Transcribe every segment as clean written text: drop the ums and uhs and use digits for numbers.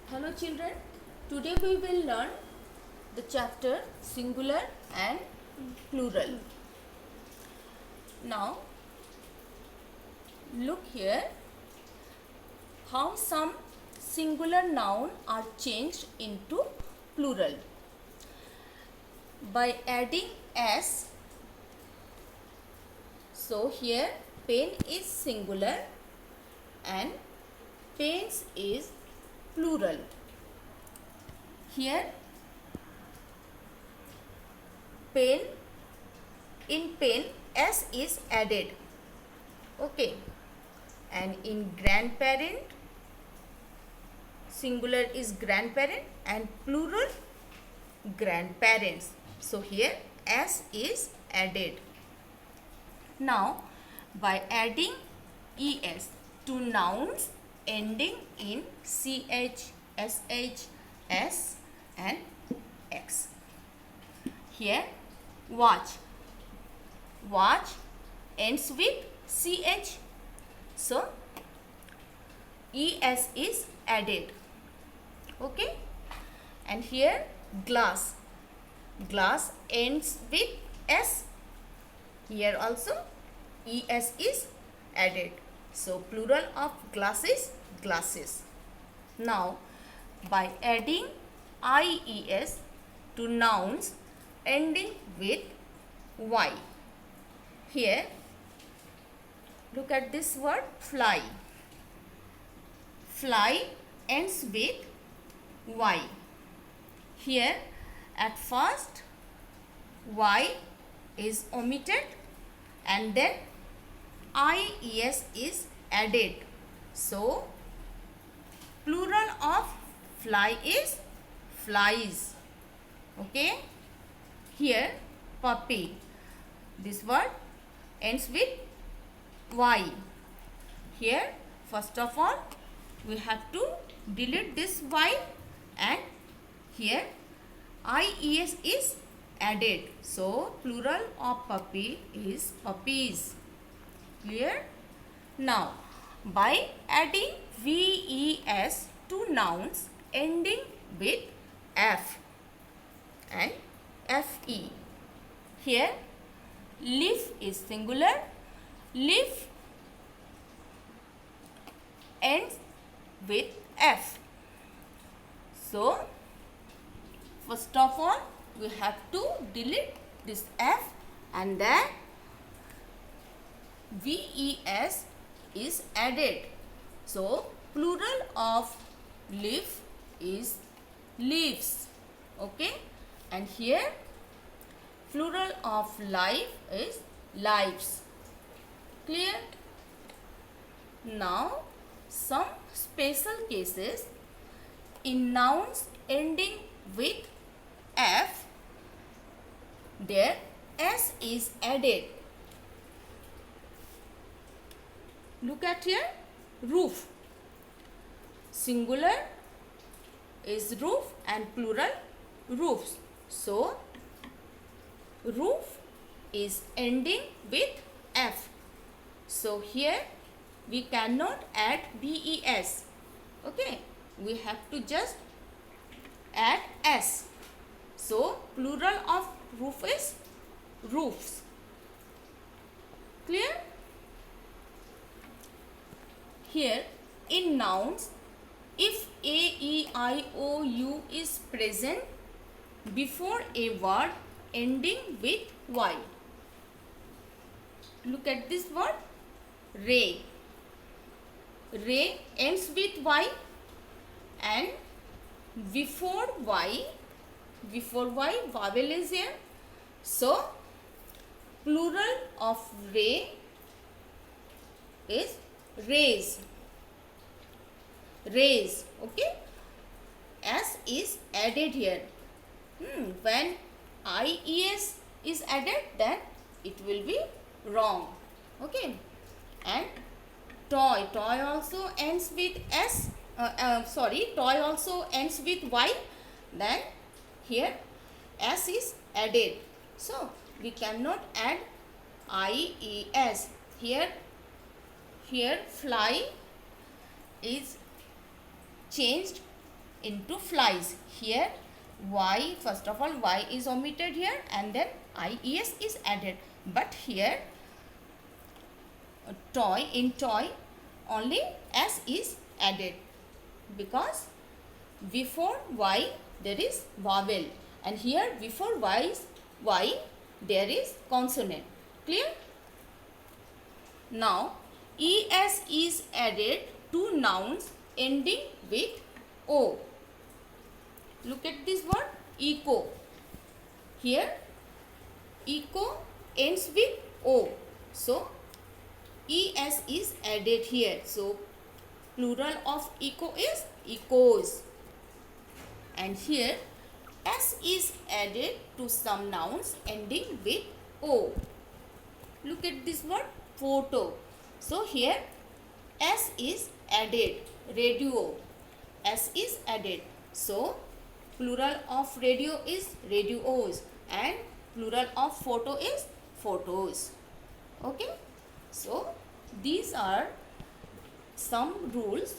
Hello children, today we will learn the chapter singular and plural. Now look here how some singular noun are changed into plural. By adding s, so here pen is singular and pens is plural. Here pen, in pen s is added, okay, and in grandparent singular is grandparent and plural grandparents, so here s is added. Now by adding es to nouns ending in ch, sh, s and x. Here watch ends with ch, so es is added, okay. And here glass ends with s, here also es is added, so plural of glasses, glasses. Now by adding ies to nouns ending with y, here look at this word fly ends with y. Here at first y is omitted and then ies is added, so plural of fly is flies, okay. Here puppy, this word ends with y. Here first of all we have to delete this y and here ies is added, so plural of puppy is puppies. Clear? Now by adding ves to nouns ending with f and fe, here leaf is singular, leaf ends with f, so first of all we have to delete this f and then ves is added, so plural of leaf is leaves, okay. And here plural of life is lives. Clear? Now some special cases in nouns ending with f, there s is added. Look at here, roof, singular is roof and plural roofs, so roof is ending with f, so here we cannot add bes, okay, we have to just add s, so plural of roof is roofs. Clear? Here in nouns, if a, e, I, o, u is present before a word ending with y, look at this word ray ends with y and before y vowel is here, so plural of ray is rays, okay. S is added here. When ies is added, then it will be wrong, okay. And toy also ends with s, toy also ends with y, then here s is added, so we cannot add ies. Here fly is changed into flies. Here y, first of all y is omitted here and then ies is added, but here toy, in toy only s is added because before y there is vowel and here before y there is consonant. Clear? Now es is added to nouns ending with o. Look at this word eco. Here eco ends with o, so es is added here. So plural of eco is ecos, and here s is added to some nouns ending with o. Look at this word photo. So here s is added, radio, s is added. So plural of radio is radios and plural of photo is photos. Okay, so these are some rules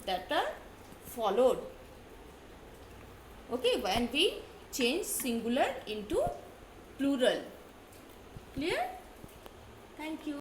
that are followed, okay, when we change singular into plural. Clear? Thank you.